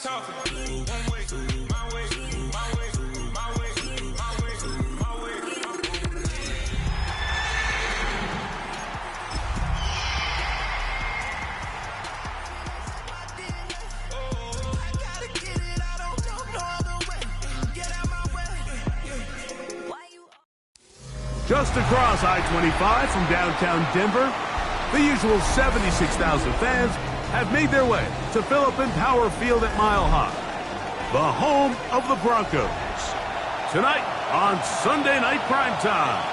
Just across I-25 from downtown Denver, the usual 76,000 fans have made their way to Phillips Power Field at Mile High, the home of the Broncos. Tonight on Sunday Night Primetime,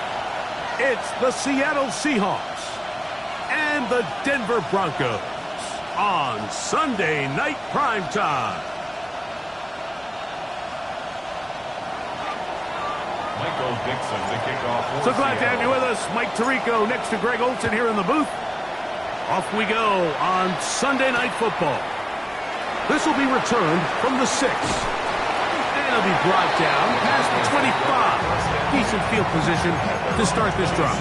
it's the Seattle Seahawks and the Denver Broncos on Sunday Night Primetime. Michael Dixon to kick off. So glad to have you with us. Mike Tirico next to Greg Olsen here in the booth. Off we go on Sunday Night Football. This will be returned from the 6. And it'll be brought down past the 25. Decent field position to start this drive.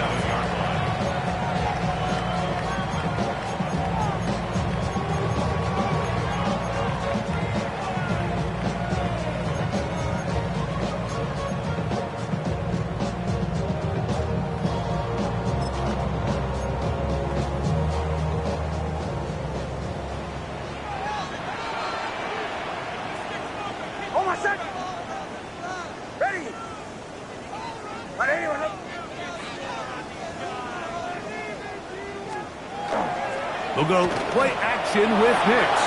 We'll go play action with Hicks.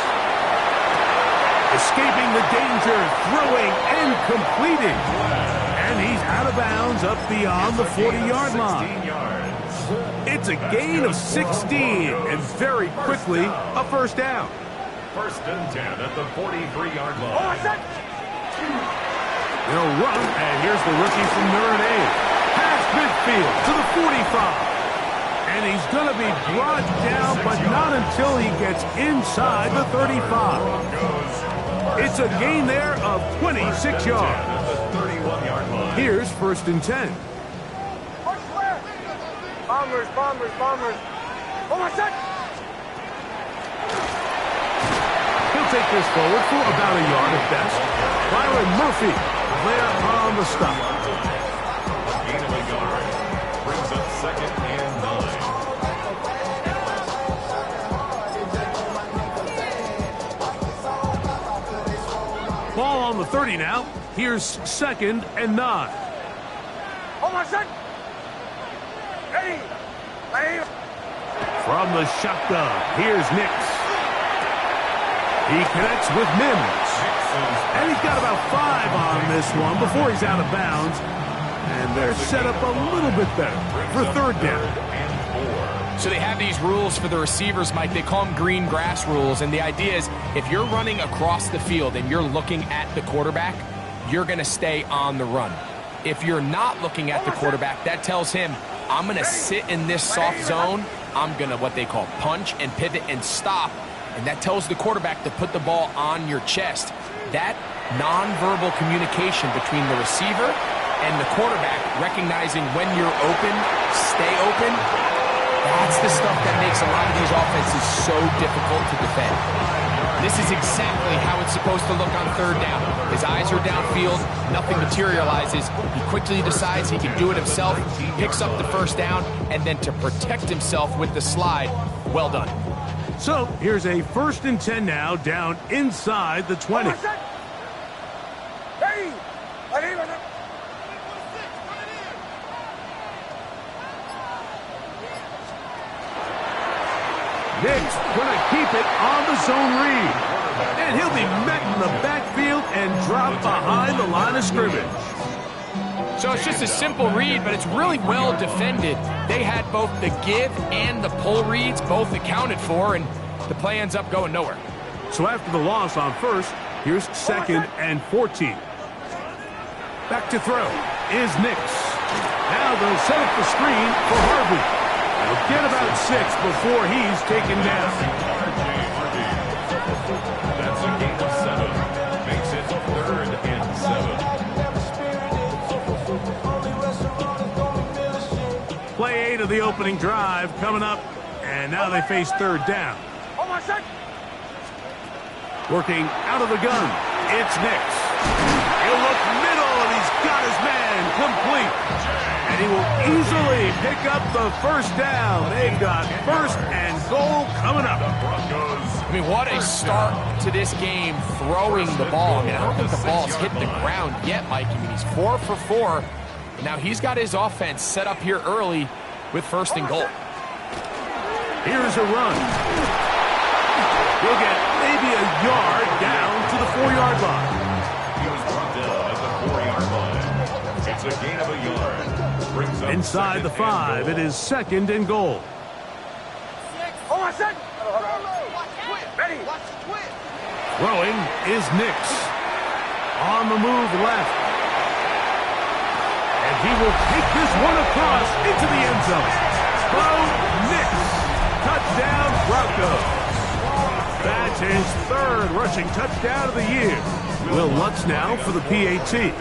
Escaping the danger, throwing and completing. And he's out of bounds up beyond the 40-yard line. It's a gain of 16 and very quickly a first down. First and 10 at the 43-yard line. They'll run, and here's the rookie from Notre Dame. Past midfield to the 45. And he's going to be brought down, but not until he gets inside the 35. It's a gain there of 26 yards. Here's first and 10. Bombers. He'll take this forward for about a yard at best. Byron Murphy there on the stop. Gain of a yard. Brings up second and 9. Ball on the 30 now. Here's second and 9. From the shotgun, here's Nix. He connects with Mims. And he's got about 5 on this one before he's out of bounds. And they're set up a little bit better for third down. So they have these rules for the receivers, Mike. They call them green grass rules. And the idea is if you're running across the field and you're looking at the quarterback, you're going to stay on the run. If you're not looking at the quarterback, that tells him, I'm going to sit in this soft zone. I'm going to what they call punch and pivot and stop. And that tells the quarterback to put the ball on your chest. That nonverbal communication between the receiver and the quarterback, recognizing when you're open, stay open, that's the stuff that makes a lot of these offenses so difficult to defend. This is exactly how it's supposed to look on third down. His eyes are downfield, nothing materializes. He quickly decides he can do it himself, picks up the first down, and then to protect himself with the slide, well done. So here's a first and 10 now, down inside the 20. Nix going to keep it on the zone read. And he'll be met in the backfield and dropped behind the line of scrimmage. So it's just a simple read, but it's really well defended. They had both the give and the pull reads both accounted for, and the play ends up going nowhere. So after the loss on first, here's second and 14. Back to throw is Nix. Now they'll set up the screen for Harvey. He'll get about 6 before he's taken down. That's a gain of 7. Makes it third and 7. Play 8 of the opening drive coming up, and now they face third down. Working out of the gun, it's Nix. He'll look middle, and he's got his man complete. And he will easily pick up the first down. They've got first and goal coming up. I mean, what a start to this game throwing the ball. I mean, I don't think the ball's hit the ground yet, Mike. I mean, he's 4 for 4. Now he's got his offense set up here early with first and goal. Here's a run. He'll get maybe a yard down to the 4-yard line. He was brought down at the 4-yard line. It's a gain of a yard. Brings up Inside the 5, it is second and goal. Throwing is Nix. On the move left. And he will take this one across into the end zone. Bo Nix. Touchdown, Broncos. That's his third rushing touchdown of the year. Will Lutz now for the PAT.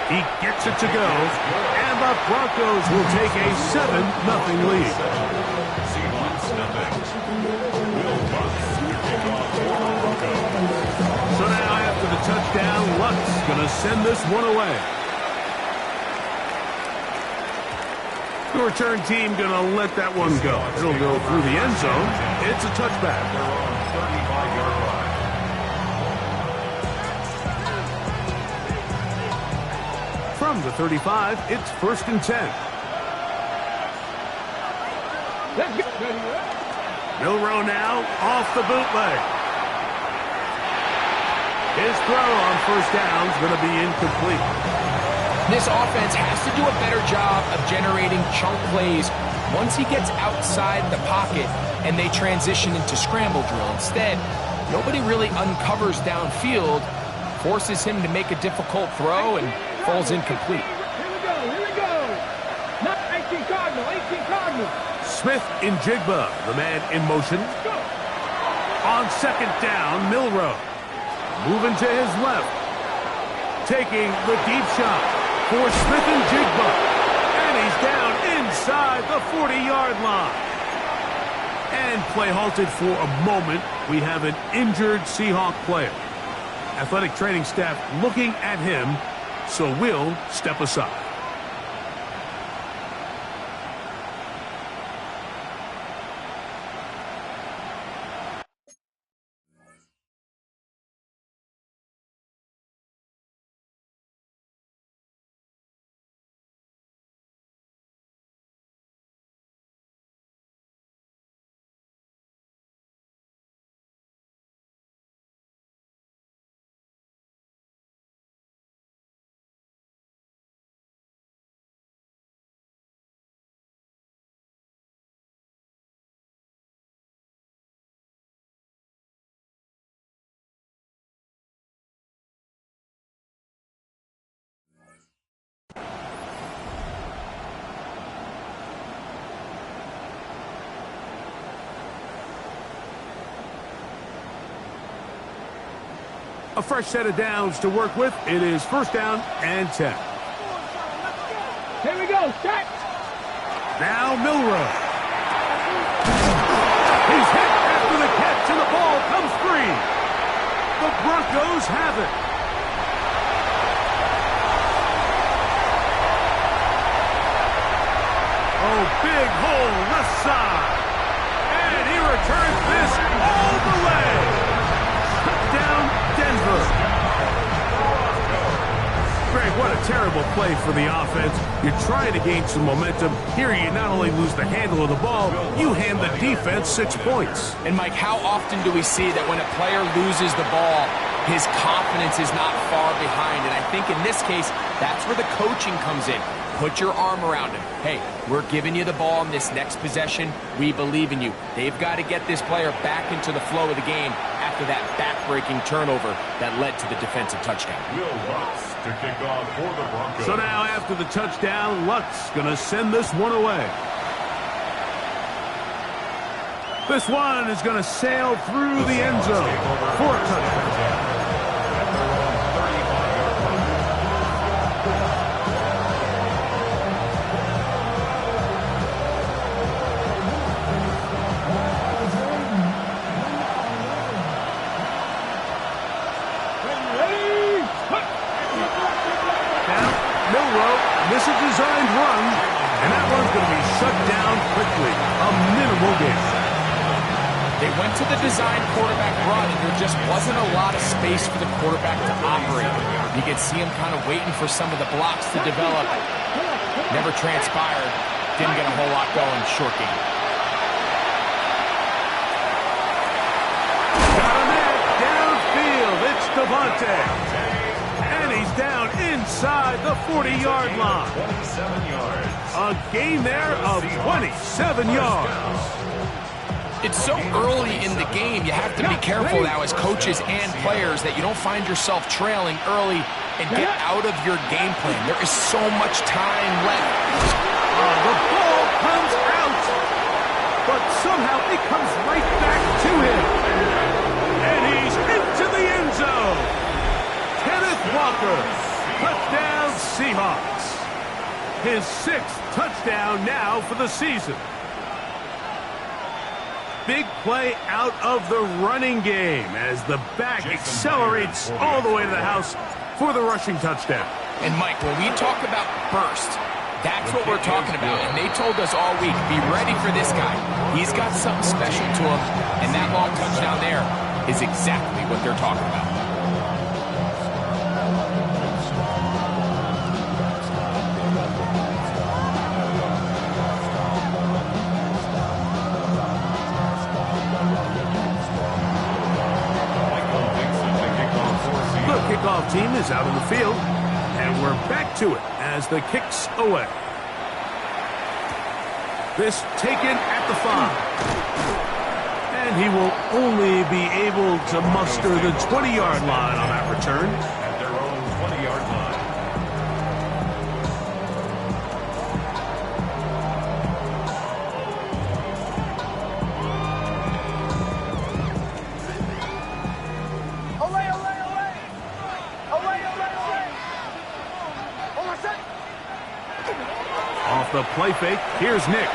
He gets it to go, and the Broncos will take a 7-0 lead. So now after the touchdown, Lutz going to send this one away. The return team going to let that one go. It'll go through the end zone. It's a touchback. From the 35, it's first and 10. Milroe now off the bootleg. His throw on first down is going to be incomplete. This offense has to do a better job of generating chunk plays once he gets outside the pocket and they transition into scramble drill. Instead, nobody really uncovers downfield, forces him to make a difficult throw, and falls incomplete. Here we go. Not 18 Cardinal. Smith in Jigba, the man in motion. On second down, Milroe. Moving to his left. Taking the deep shot for Smith and Jigba. And he's down inside the 40-yard line. And play halted for a moment. We have an injured Seahawk player. Athletic training staff looking at him, so we'll step aside. A fresh set of downs to work with. It is first down and 10. Here we go. Set. Now Milroe. He's hit after the catch, and the ball comes free. The Broncos have it. Oh, big hole left side. And he returns this all the way. Touchdown, Denver. Greg, what a terrible play for the offense. You're trying to gain some momentum. Here you not only lose the handle of the ball, you hand the defense 6 points. And Mike, how often do we see that when a player loses the ball, his confidence is not far behind? And I think in this case, that's where the coaching comes in. Put your arm around him. Hey, we're giving you the ball in this next possession. We believe in you. They've got to get this player back into the flow of the game after that back-breaking turnover that led to the defensive touchdown. Will Lutz to kick off for the Broncos. So now after the touchdown, Lutz going to send this one away. This one is going to sail through the end zone for a touchdown. to the design quarterback run, and there just wasn't a lot of space for the quarterback to operate. You could see him kind of waiting for some of the blocks to develop. Never transpired. Didn't get a whole lot going. Short game. Got him in. Downfield. It's Devontae. And he's down inside the 40-yard line. 27 yards. A gain there of 27 yards. It's so early in the game, you have to be careful now as coaches and players that you don't find yourself trailing early and get out of your game plan. There is so much time left. The ball comes out, but somehow it comes right back to him. And he's into the end zone. Kenneth Walker, touchdown Seahawks. His 6th touchdown now for the season. Big play out of the running game as the back accelerates all the way to the house for the rushing touchdown. And Mike, when we talk about burst, that's what we're talking about. And they told us all week, be ready for this guy. He's got something special to him. And that long touchdown there is exactly what they're talking about. Kickoff team is out on the field, and we're back to it as the kick's away. This taken at the 5. And he will only be able to muster the 20-yard line on that return. At their own 20-yard line. Off the play fake, here's Nix.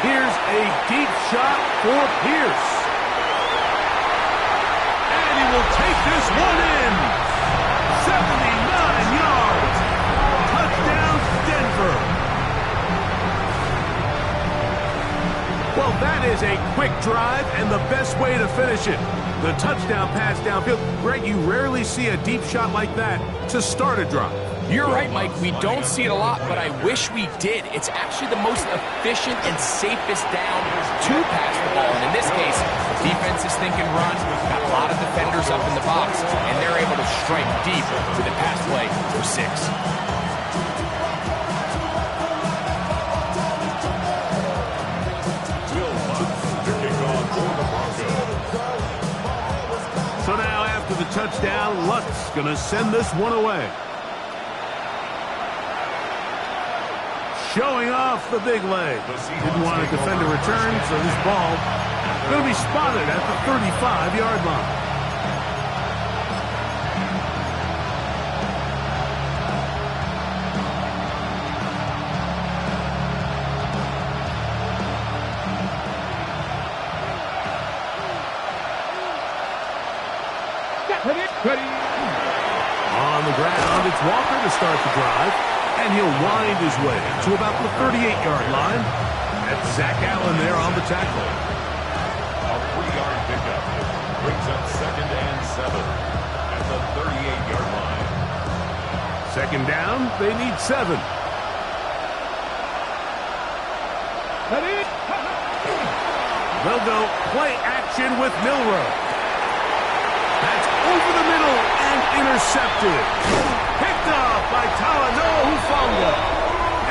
Here's a deep shot for Pierce. And he will take this one in. 79 yards. Touchdown, Denver. Well, that is a quick drive and the best way to finish it. The touchdown pass downfield. Greg, you rarely see a deep shot like that to start a drive. You're right, Mike. We don't see it a lot, but I wish we did. It's actually the most efficient and safest down to pass the ball. And in this case, defense is thinking run, got a lot of defenders up in the box, and they're able to strike deep with a pass play for 6. So now after the touchdown, Lutz going to send this one away. Showing off the big leg. Didn't want to defend a return, so this ball going to be spotted at the 35-yard line. On the ground, it's Walker to start the drive. And he'll wind his way to about the 38-yard line. That's Zach Allen there on the tackle. A 3-yard pickup brings up 2nd and 7 at the 38-yard line. 2nd down, they need 7. They'll go play action with Milroe. That's over the middle and intercepted. Picked up by Talanoa Hufanga.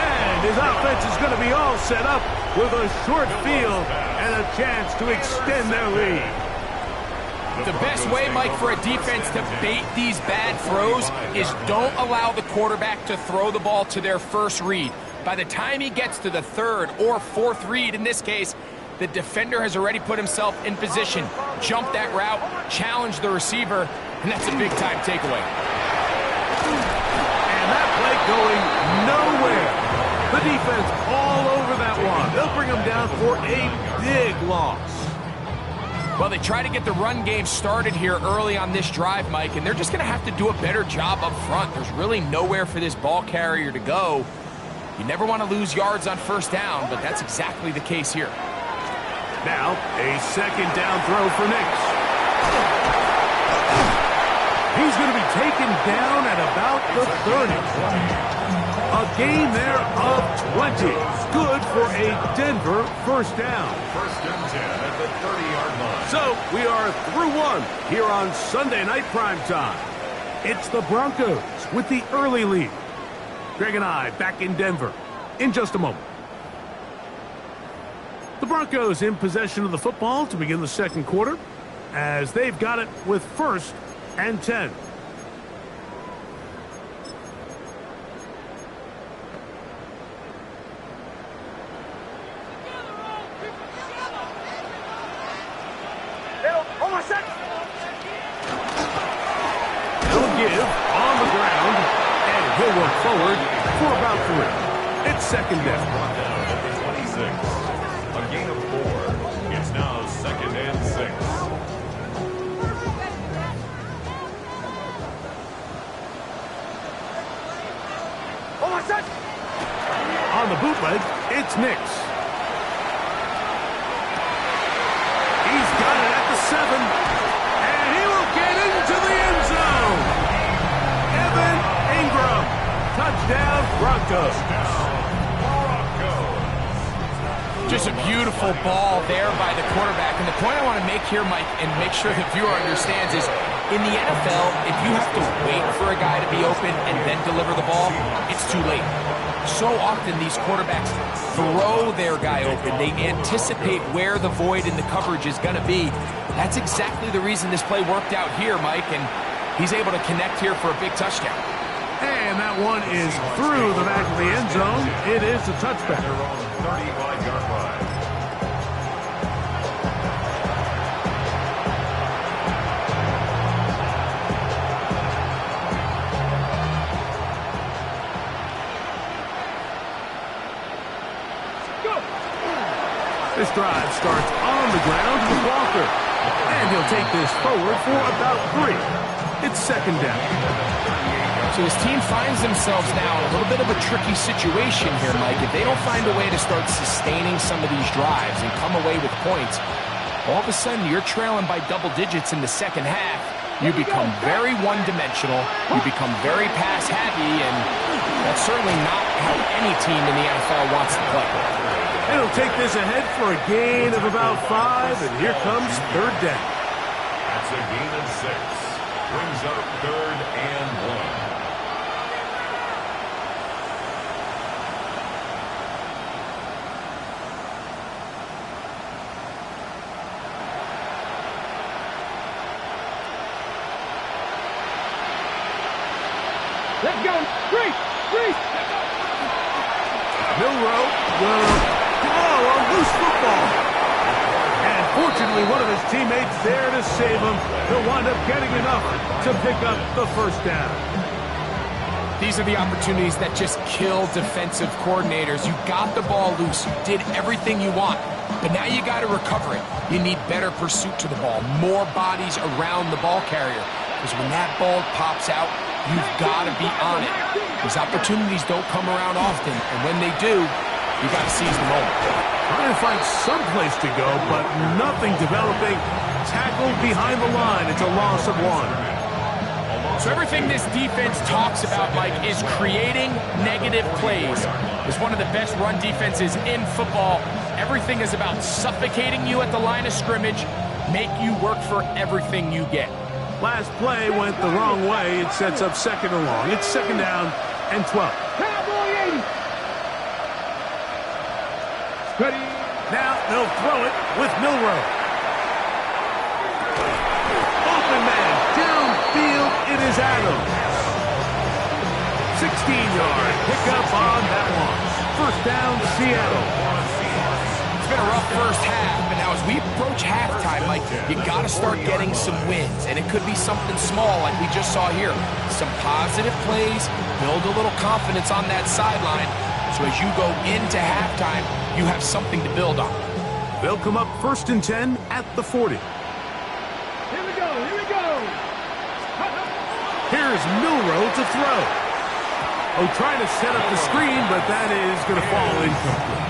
And his offense is going to be all set up with a short field and a chance to extend their lead. The best way, Mike, for a defense to bait these bad throws is don't allow the quarterback to throw the ball to their first read. By the time he gets to the 3rd or 4th read, in this case, the defender has already put himself in position, jump that route, challenge the receiver, and that's a big-time takeaway. And that play going nowhere. The defense all over that one. They'll bring him down for a big loss. Well, they try to get the run game started here early on this drive, Mike, and they're just going to have to do a better job up front. There's really nowhere for this ball carrier to go. You never want to lose yards on 1st down, but that's exactly the case here. Now, a second down throw for Nix. He's going to be taken down at about the 30. A gain there of 20. Good for a Denver first down. First and 10 at the 30-yard line. So, we are through one here on Sunday Night Primetime. It's the Broncos with the early lead. Greg and I back in Denver in just a moment. The Broncos in possession of the football to begin the second quarter as they've got it with first and 10. He'll give on the ground, and he'll work forward for about 3. It's second down. Brought down at the 26. A gain of 4. It's now second and 6. On the bootleg, it's Nix. He's got it at the 7, and he will get into the end zone. Evan Ingram, touchdown Broncos. Just a beautiful ball there by the quarterback. And the point I want to make here, Mike, and make sure the viewer understands is, in the NFL, if you have to wait for a guy to be open and then deliver the ball, it's too late. So often these quarterbacks throw their guy open. They anticipate where the void in the coverage is going to be. That's exactly the reason this play worked out here, Mike, and he's able to connect here for a big touchdown. And that one is through the back of the end zone. It is a touchback. 35-yard line. This drive starts on the ground with Walker. And he'll take this forward for about 3. It's second down. So his team finds themselves now in a little bit of a tricky situation here, Mike. If they don't find a way to start sustaining some of these drives and come away with points, all of a sudden you're trailing by double digits in the second half. You become very one-dimensional. You become very pass-happy, and that's certainly not how any team in the NFL wants to play. It'll take this ahead for a gain of about 5, and here comes third down. That's a gain of 6. Brings up third and 1. Let's go. Great. Milroe will throw a loose football. And fortunately, one of his teammates there to save him. He'll wind up getting enough to pick up the first down. These are the opportunities that just kill defensive coordinators. You got the ball loose. You did everything you want. But now you got to recover it. You need better pursuit to the ball. More bodies around the ball carrier. Because when that ball pops out, you've got to be on it. These opportunities don't come around often. And when they do, you got to seize the moment. Trying to find some place to go, but nothing developing. Tackled behind the line. It's a loss of 1. So everything this defense talks about, Mike, is creating negative plays. It's one of the best run defenses in football. Everything is about suffocating you at the line of scrimmage, make you work for everything you get. Last play went the wrong way. It sets up second and long. It's second down and 12. Cowboy 80. Ready. Now they'll throw it with Milroe. Open man, downfield, it is Adams. 16-yard pickup on that one. First down, Seattle. It's been a rough first half, but now as we approach halftime, Mike, you got to start getting some wins, and it could be something small like we just saw here. Some positive plays, build a little confidence on that sideline, so as you go into halftime, you have something to build on. They'll come up first and 10 at the 40. Here we go. Here's Milroe to throw. Oh, trying to set up the screen, but that is going to fall incomplete.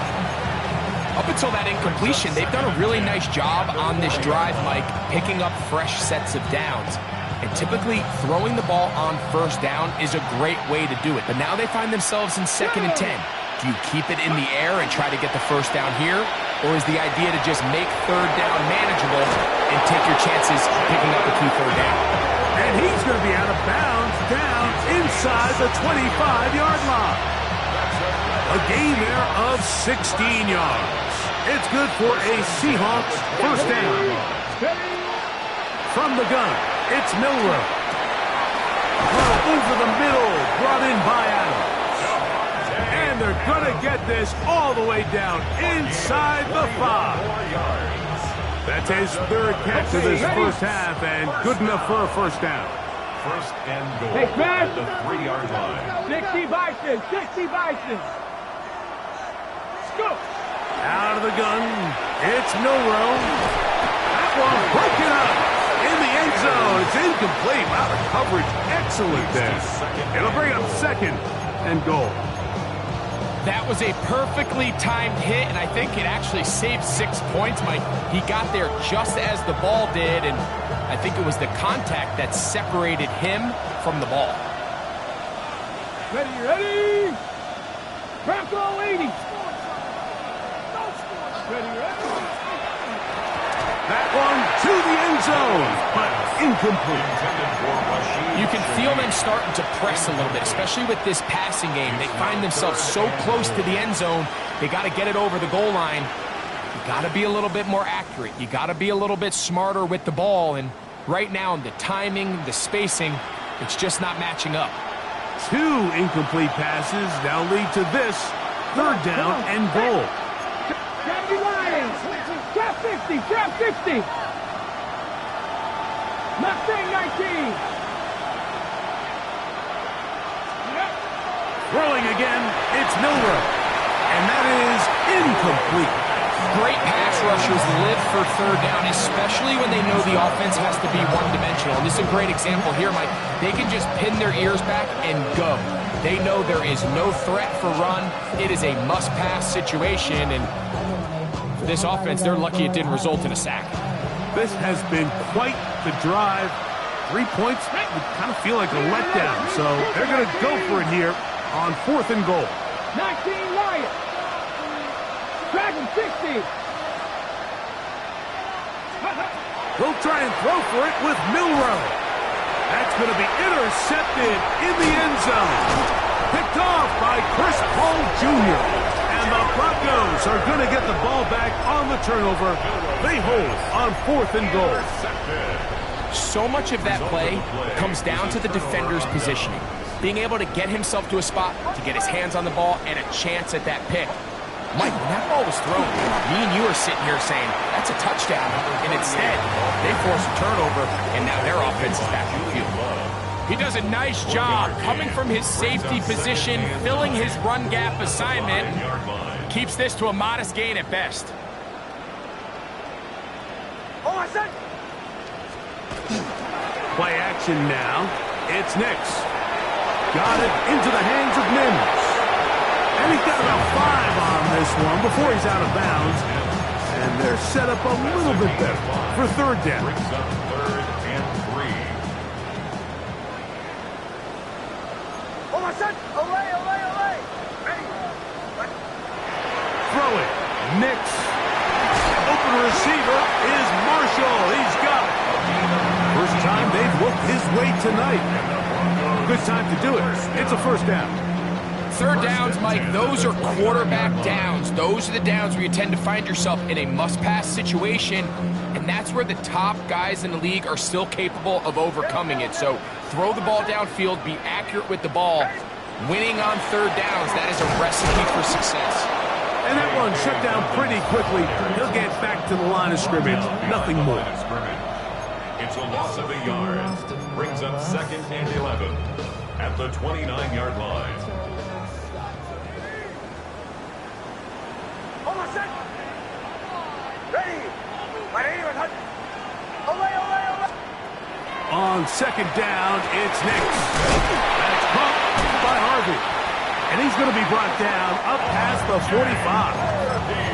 A Up until that incompletion, they've done a really nice job on this drive, Mike, picking up fresh sets of downs. And typically, throwing the ball on first down is a great way to do it. But now they find themselves in 2nd and 10. Do you keep it in the air and try to get the first down here? Or is the idea to just make third down manageable and take your chances picking up a key third down? And he's going to be out of bounds down inside the 25-yard line. A gain there of 16 yards. It's good for a Seahawks first down. From the gun, it's Milroe. Over the middle, brought in by Adams. And they're going to get this all the way down inside the 5. That's his 3rd catch of this first half, and good enough for a first down. First and goal Hey, Chris. at the 3-yard line. 60 Bison, 60 Bison. Scoop. Out of the gun, it's Milroe. That one broken up in the end zone. It's incomplete. Wow, the coverage excellent there. It'll bring up 2nd and goal. That was a perfectly timed hit, and I think it actually saved 6 points, Mike. He got there just as the ball did, and I think it was the contact that separated him from the ball. Ready? Bronco 80. Ready? That one to the end zone, but incomplete. You can feel them starting to press a little bit, especially with this passing game. They find themselves so close to the end zone, they got to get it over the goal line. You got to be a little bit more accurate. You got to be a little bit smarter with the ball, and right now, the timing, the spacing, it's just not matching up. 2 incomplete passes now lead to this 3rd down and goal. Candy Lions. Trap 50, trap 50. Mustang 19. Throwing again, it's Milroe. And that is incomplete. Great pass rushers live for third down, especially when they know the offense has to be one-dimensional. And this is a great example here, Mike. They can just pin their ears back and go. They know there is no threat for run. It is a must-pass situation, and for this offense, they're lucky it didn't result in a sack. This has been quite the drive. 3 points would kind of feel like a letdown. So they're going to go for it here on 4th and goal. 19 Lions. Dragon 60. He'll try and throw for it with Milroe. That's going to be intercepted in the end zone. Picked off by Chris Paul Jr. And the Broncos are going to get the ball back on the turnover. They hold on 4th and goal. So much of that play comes down to the defender's positioning. Being able to get himself to a spot, to get his hands on the ball, and a chance at that pick. Mike, when that ball was thrown, me and you are sitting here saying, that's a touchdown. And instead, they force a turnover, and now their offense is back in the field. He does a nice job coming from his safety position, filling his run gap assignment. Keeps this to a modest gain at best. Play action now. It's Nix. Got it into the hands of Mims. And he's got about 5 on this one before he's out of bounds. And they're set up a little bit better for 3rd down. Brings up 3rd and 3. Throw it. Nix. Open receiver is Marshall. He's got it. First time they've looked his way tonight. Good time to do it. It's a first down. Third downs, Mike, those are quarterback downs. Those are the downs where you tend to find yourself in a must-pass situation, and that's where the top guys in the league are still capable of overcoming it. So throw the ball downfield, be accurate with the ball. Winning on third downs, that is a recipe for success. And that one shut down pretty quickly. He'll get back to the line of scrimmage. Nothing more. It's a loss of a yard. Brings up 2nd and 11 at the 29-yard line. On 2nd down, it's Nix. That's caught by Harvey. And he's going to be brought down up past the 45.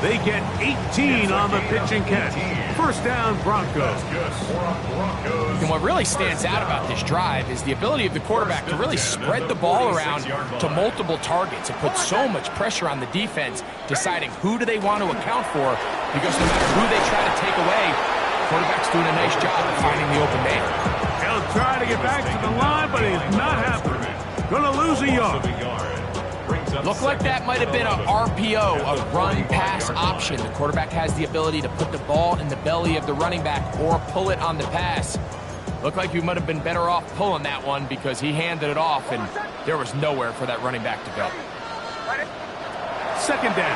They get 18 on the pitch and catch. First down, Broncos. And what really stands out about this drive is the ability of the quarterback to really spread the ball around to multiple targets. It puts so much pressure on the defense deciding who do they want to account for, because no matter who they try to take away, the quarterback's doing a nice job of finding the open man. He'll try to get back to the line, but he's not happening. Gonna lose a yard. Looked like that might have been a RPO, a run-pass option. The quarterback has the ability to put the ball in the belly of the running back or pull it on the pass. Looked like you might have been better off pulling that one because he handed it off, and there was nowhere for that running back to go. Second down,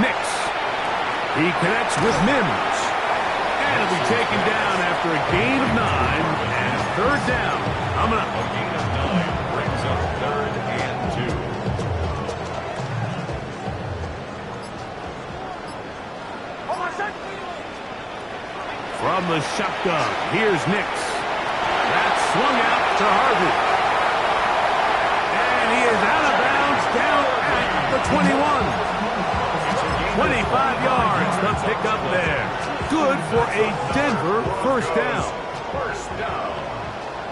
Nix. He connects with Mims. And he'll be taken down after a gain of 9, and third down. Coming up. A gain of 9 brings up 3rd and 2. From the shotgun, here's Nix. That's swung out to Harvey. And he is out of bounds down at the 21. 25 yards, the pickup there. Good for a Denver first down. First down.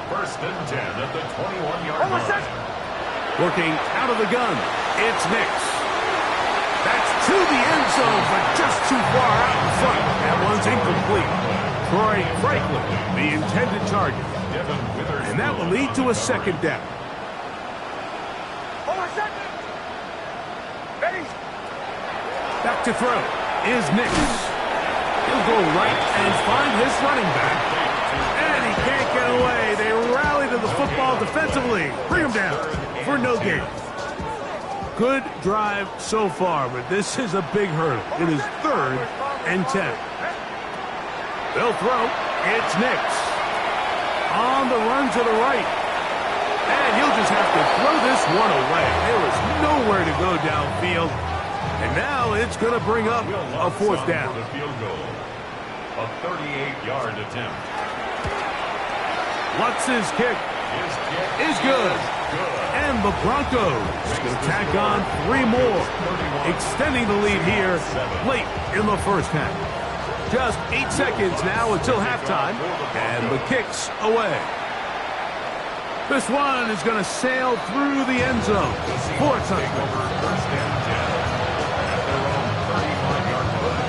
1st and 10 at the 21-yard line. Working out of the gun, it's Nix. That's to the end zone, but just too far out in front. That one's incomplete. Troy Franklin, the intended target. And that will lead to a second down. Back to throw is Nix. He'll go right and find his running back. And he can't get away. They rally to the football defensively. Bring him down for no gain. Good drive so far, but this is a big hurdle. It is 3rd and 10. They'll throw. It's Nix. On the run to the right. And he'll just have to throw this one away. There was nowhere to go downfield. And now it's going to bring up a 4th down. The field goal. A 38-yard attempt. Lutz's kick is good. And the Broncos will tack on 3 more, extending the lead here late in the first half. Just 8 seconds now until halftime, and the kick's away. This one is going to sail through the end zone for a touchdown. First and 10 at their own 35-yard line.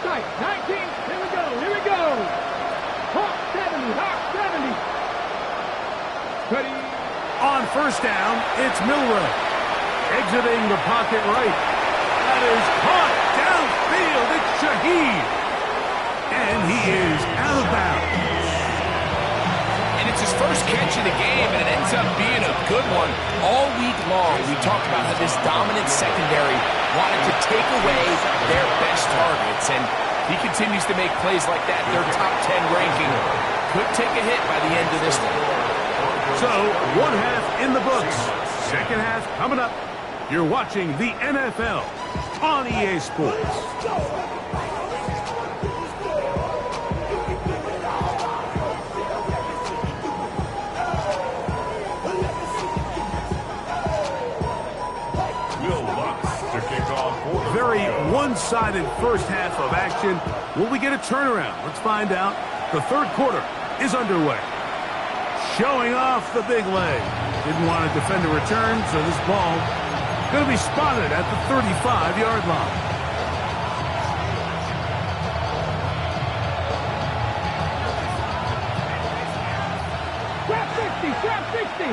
Tight. 19. Here we go. Hawk 70. Ready. On first down, it's Milroe. Exiting the pocket right. That is caught downfield. It's Shaheed. And he is out of bounds. And it's his first catch of the game, and it ends up being a good one. All week long, we talked about how this dominant secondary wanted to take away their best targets, and he continues to make plays like that. Their top 10 ranking could take a hit by the end of this one. So, 1 half in the books. Second half coming up. You're watching the NFL on EA Sports. Very one-sided first half of action. Will we get a turnaround? Let's find out. The third quarter is underway. Showing off the big leg. Didn't want to defend a return, so this ball going to be spotted at the 35-yard line. Trap 60.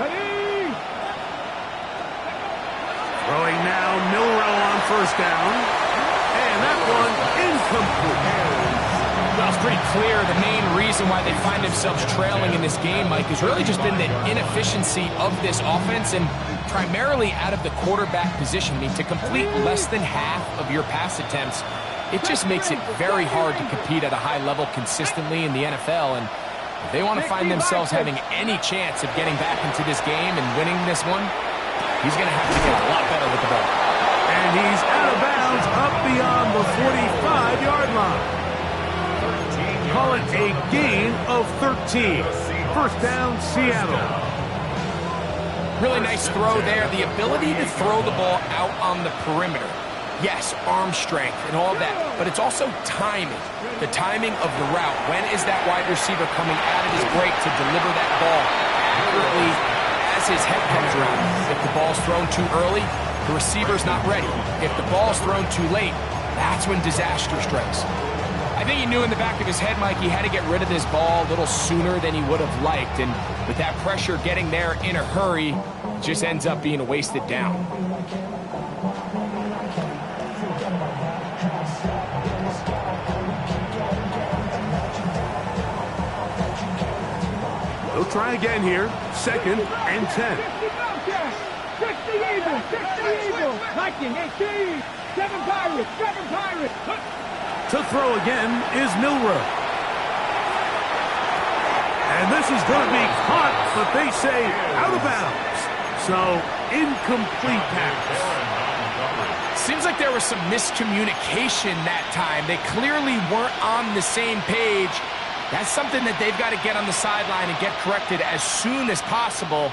Ready. Throwing now, Milroe on first down. And that one incomplete. Well, it's pretty clear the main reason why they find themselves trailing in this game, Mike, has really just been the inefficiency of this offense and primarily out of the quarterback position. I mean, to complete less than half of your pass attempts, it just makes it very hard to compete at a high level consistently in the NFL. And if they want to find themselves having any chance of getting back into this game and winning this one, he's going to have to get a lot better with the ball. And he's out of bounds up beyond the 45-yard line. call it a gain of 13. First down, Seattle. Really nice throw there. The ability to throw the ball out on the perimeter. Yes, arm strength and all that, but it's also timing. The timing of the route. When is that wide receiver coming out of his break to deliver that ball accurately as his head comes around? If the ball's thrown too early, the receiver's not ready. If the ball's thrown too late, that's when disaster strikes. I think he knew in the back of his head, Mike, he had to get rid of this ball a little sooner than he would have liked. And with that pressure getting there in a hurry, it just ends up being a wasted down. They'll try again here. Second and 10. 6 the Eagles, 6 the Eagles. Viking, 18. 7 Pirates, 7 Pirates. To throw again is Milroe. And this is going to be caught, but they say out of bounds. So, incomplete pass. Seems like there was some miscommunication that time. They clearly weren't on the same page. That's something that they've got to get on the sideline and get corrected as soon as possible,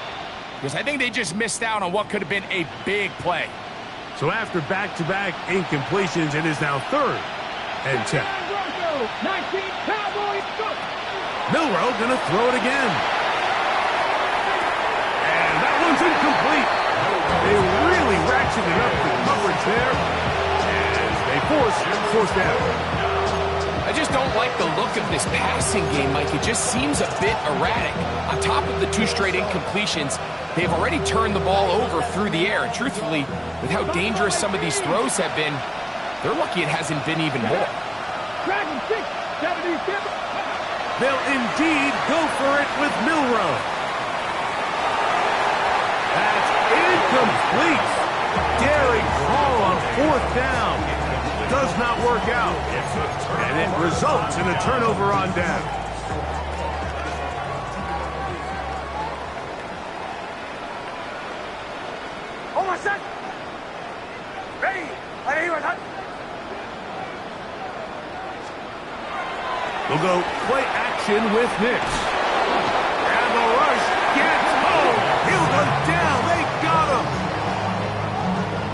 because I think they just missed out on what could have been a big play. So after back-to-back incompletions, it is now third and 10. 19 Cowboys. Milroe going to throw it again. And that one's incomplete. They really ratcheted up the coverage there. And they force down. I just don't like the look of this passing game, Mike. It just seems a bit erratic. On top of the 2 straight incompletions, they've already turned the ball over through the air. And truthfully, with how dangerous some of these throws have been, they're lucky it hasn't been even more. Dragon 6, 77. They'll indeed go for it with Milroe. That's incomplete. Daring call on 4th down. Does not work out. And it results in a turnover on down. Almost set. Ready. We'll go play action with Nix. And the rush gets home. He'll go down. They got him.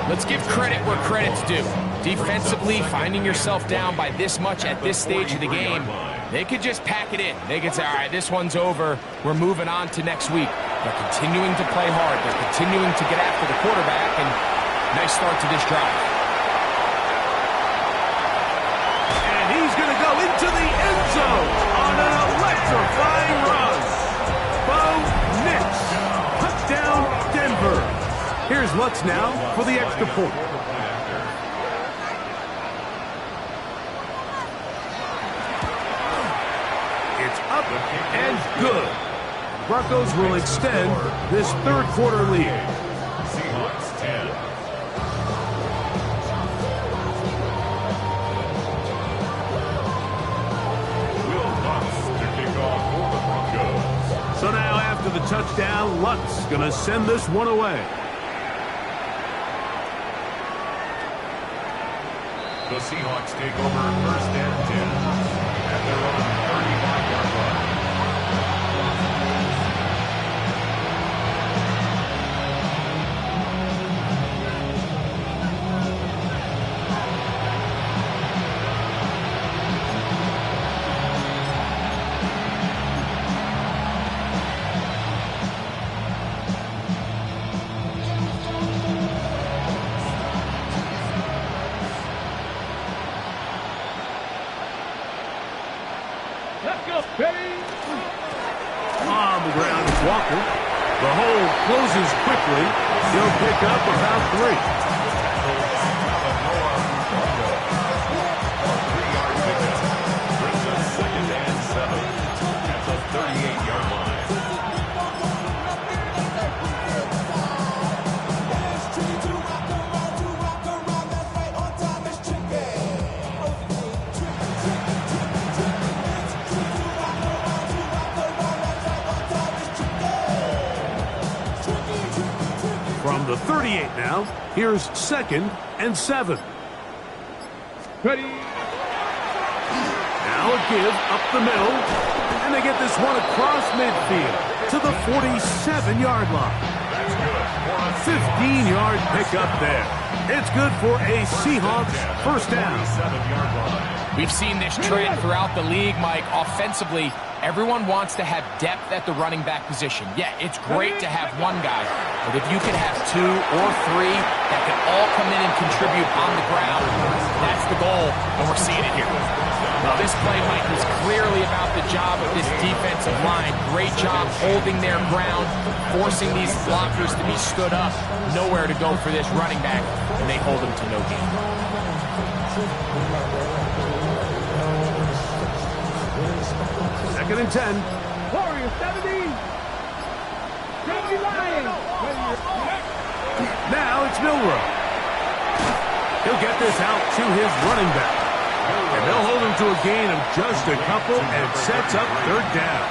Let's give credit where credit's due. Defensively, finding yourself down by this much at this stage of the game, they could just pack it in. They could say, all right, this one's over. We're moving on to next week. They're continuing to play hard. They're continuing to get after the quarterback, and nice start to this drive. And he's going to go into the end zone on an electrifying run. Bo Nix. Touchdown, Denver. Here's Lutz now for the extra point. It's up and good. Broncos will extend this third quarter lead. Seahawks 10. Will Lutz to kick off for the Broncos. So now after the touchdown, Lutz going to send this one away. The Seahawks take over first and 10 at their own 35-yard line. Let's go, baby. On the ground is Walker. The hole closes quickly. He'll pick up about 3. A 3-yard pickup brings us second and 7 at the 38-yard line. From the 38 now, here's second and 7. Ready. Now a give up the middle. And they get this one across midfield to the 47-yard line. That's good. 15-yard pickup there. It's good for a Seahawks first down. 47-yard line. We've seen this trend throughout the league, Mike. Offensively, everyone wants to have depth at the running back position. Yeah, it's great to have one guy, but if you can have two or three that can all come in and contribute on the ground, that's the goal, and we're seeing it here. Now, this play, Mike, was clearly about the job of this defensive line. Great job holding their ground, forcing these blockers to be stood up. Nowhere to go for this running back, and they hold him to no gain. Second and 10. Warriors 70. 70 Lions. Now it's Milroe. He'll get this out to his running back. And they'll hold him to a gain of just a couple and sets up third down.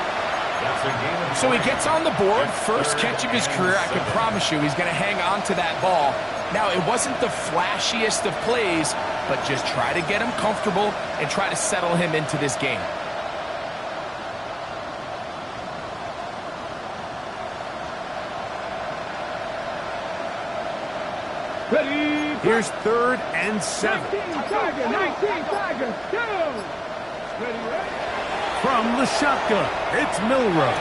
So he gets on the board, first catch of his career. I can promise you he's going to hang on to that ball. Now, it wasn't the flashiest of plays, but just try to get him comfortable and try to settle him into this game. Ready. Here's third and 7. 19 Tiger. 19 Tiger. 2. Ready. From the shotgun, it's Milroe.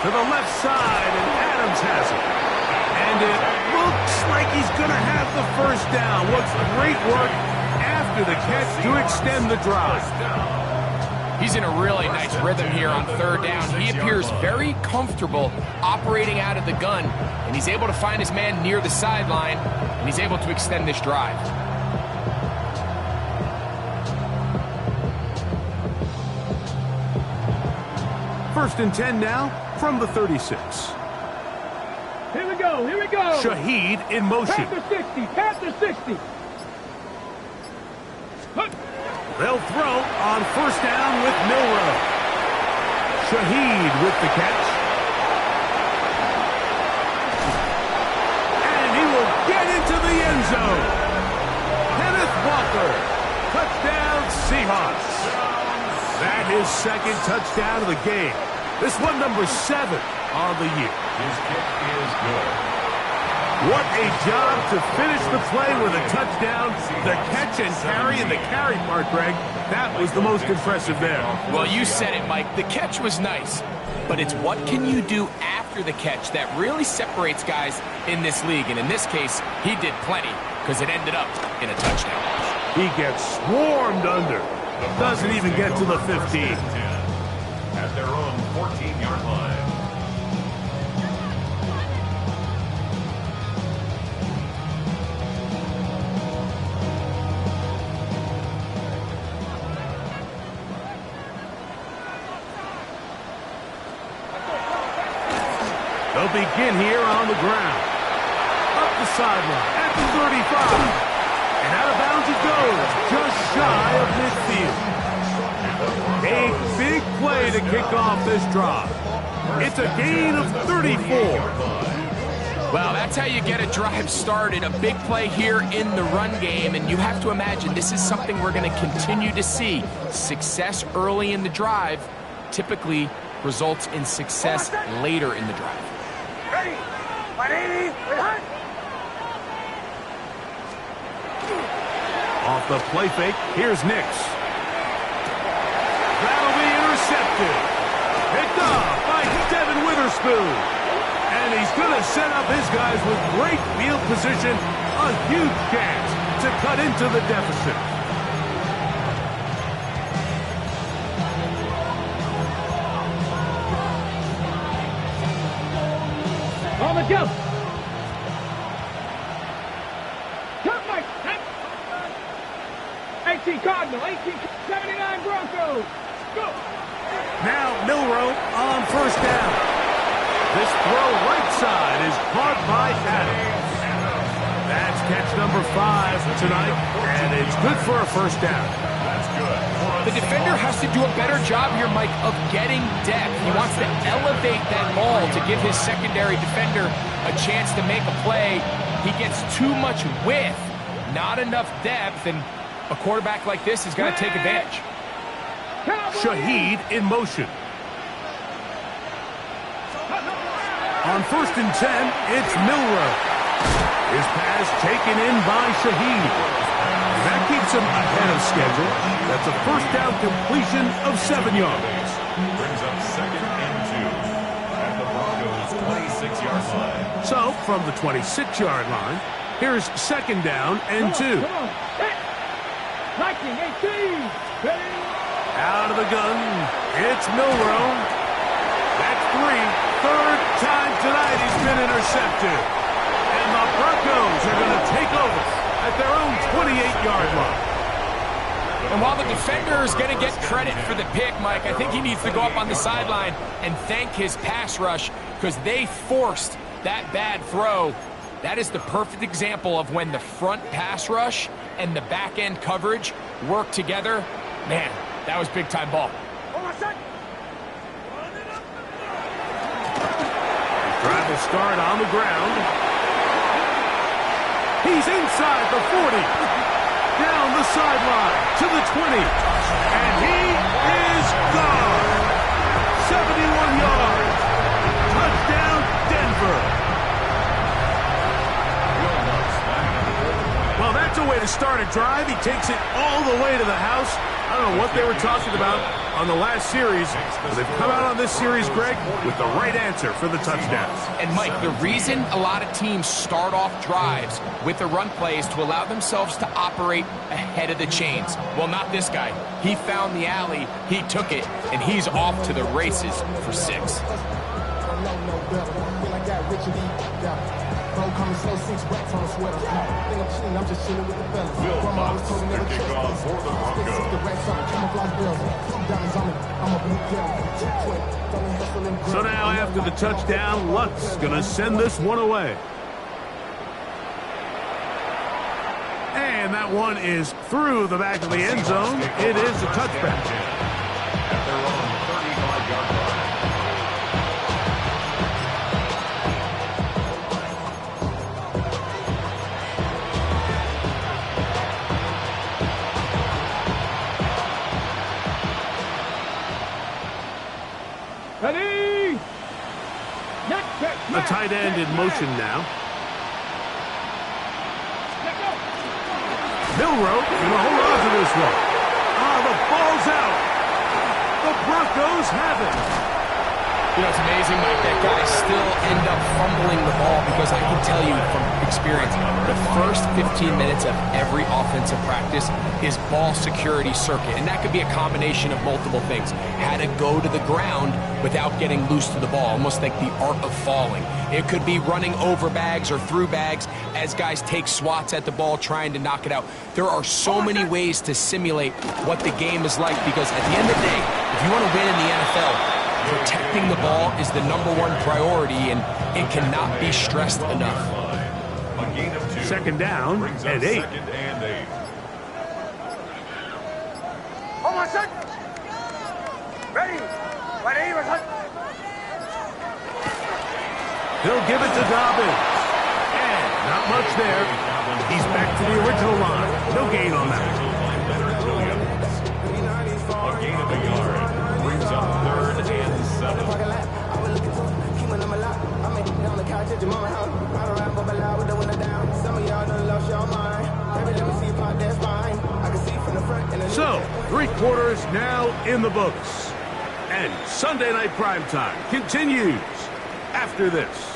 To the left side, and Adams has it. And it looks like he's going to have the first down. What's great work after the catch to extend the drive. He's in a really nice rhythm here on third down. He appears very comfortable operating out of the gun, and he's able to find his man near the sideline, and he's able to extend this drive. First and 10 now from the 36. Here we go. Here we go. Shaheed in motion. Panther 60. Panther 60. They'll throw on first down with Milroe. Shaheed with the catch. And he will get into the end zone. Kenneth Walker. Touchdown Seahawks. That is second touchdown of the game. This one number 7 on the year. His kick is good. What a job to finish the play with a touchdown. The catch and carry, and the carry part, Greg, that was the most impressive there. Well, you said it, Mike. The catch was nice, but it's what can you do after the catch that really separates guys in this league. And in this case, he did plenty because it ended up in a touchdown. He gets swarmed under. Doesn't even get to the 15. At their own 14-yard line. They'll begin here on the ground. Up the sideline at the 35. And out of bounds it goes, just shy of midfield. A big play to kick off this drive. It's a gain of 34. Well, that's how you get a drive started. A big play here in the run game, and you have to imagine this is something we're going to continue to see. Success early in the drive typically results in success later in the drive. Ready. 180. Off the play fake, here's Nix. That'll be intercepted. Picked off by Devin Witherspoon. And he's going to set up his guys with great field position. A huge chance to cut into the deficit. On the jump. Jump, Mike. 18 Cardinal. 79 Broncos. Go. Now Milroe on first down. This throw right side is caught by Adams. That's catch number 5 tonight, and it's good for a first down. That's good. The defender has to do a better job here, Mike, of getting depth. He wants to elevate that ball to give his secondary defender a chance to make a play. He gets too much width, not enough depth, and a quarterback like this is going to take advantage. Shaheed in motion. On 1st and 10, it's Milroe. His pass taken in by Shaheed. That keeps him ahead of schedule. That's a first down completion of 7 yards. Brings up 2nd and 2 at the Broncos' 26-yard line. So, from the 26-yard line, here's 2nd down and 2. Come on. Lightning 18. Ready? Out of the gun, it's Milroe. That's 3. 3rd time tonight he's been intercepted. And the Broncos are going to take over at their own 28-yard line. And while the defender is going to get credit for the pick, Mike, I think he needs to go up on the sideline and thank his pass rush because they forced that bad throw. That is the perfect example of when the front pass rush and the back-end coverage work together. Man, that was big-time ball. Drive will start on the ground. He's inside the 40. Down the sideline to the 20. And he is gone. 71 yards. Touchdown, Denver. Well, that's a way to start a drive. He takes it all the way to the house. I don't know what they were talking about on the last series, but they've come out on this series, Greg, with the right answer for the touchdowns. And, Mike, the reason a lot of teams start off drives with the run play is to allow themselves to operate ahead of the chains. Well, not this guy. He found the alley, he took it, and he's off to the races for 6. Will Lutz, the kickoff for the Broncos. So now after the touchdown, Lutz going to send this one away. And that one is through the back of the end zone. It is a touchback. At their own 35-yard line. Ready? The tight end in motion now. Milroe going to hold on to this one. The ball's out. The Broncos have it. You know, it's amazing, Mike, that guys still end up fumbling the ball because I can tell you from experience, the first 15 minutes of every offensive practice is ball security circuit, and that could be a combination of multiple things. How to go to the ground without getting loose to the ball, almost like the art of falling. It could be running over bags or through bags as guys take swats at the ball trying to knock it out. There are so many ways to simulate what the game is like because at the end of the day, if you want to win in the NFL, protecting the ball is the #1 priority, and it cannot be stressed enough. A gain of 2. 2nd down and 8. 2nd and 8. Hold on, son. Ready? He'll give it to Dobbins. And not much there. He's back to the original line. No gain on that. A gain of a yard. Brings up 3rd and 7. So, 3 quarters now in the books. And Sunday Night Primetime continues after this.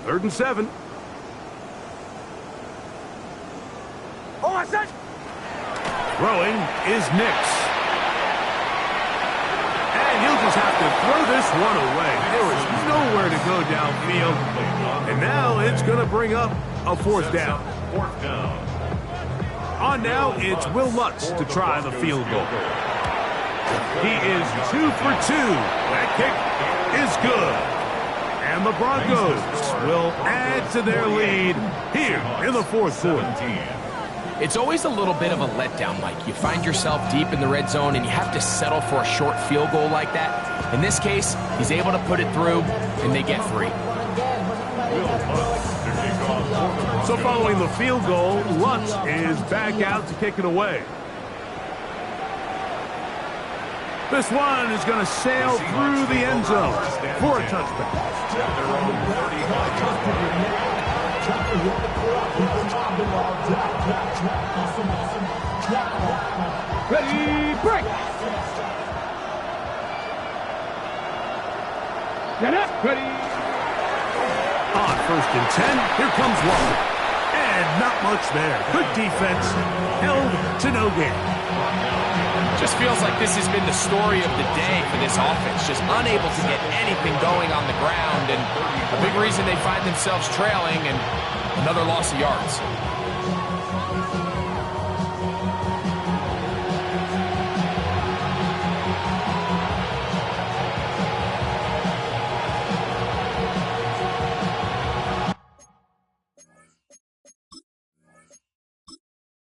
Third and 7. Oh, I said. Throwing is Nix. And he'll just have to throw this one away. There is nowhere to go downfield. And now it's going to bring up a 4th down. 4th down. On now, it's Will Lutz to try the field goal. He is 2 for 2. That kick is good. And the Broncos will add to their lead here in the 4th quarter. It's always a little bit of a letdown, Mike. You find yourself deep in the red zone and you have to settle for a short field goal like that. In this case, he's able to put it through, and they get 3. So following the field goal, Lutz is back out to kick it away. This one is going to sail through the end zone for a touchback. Ready, break! Get up, ready! On 1st and 10, here comes Walker. And not much there. Good defense, held to no gain. Just feels like this has been the story of the day for this offense. Just unable to get anything going on the ground, and a big reason they find themselves trailing, and another loss of yards.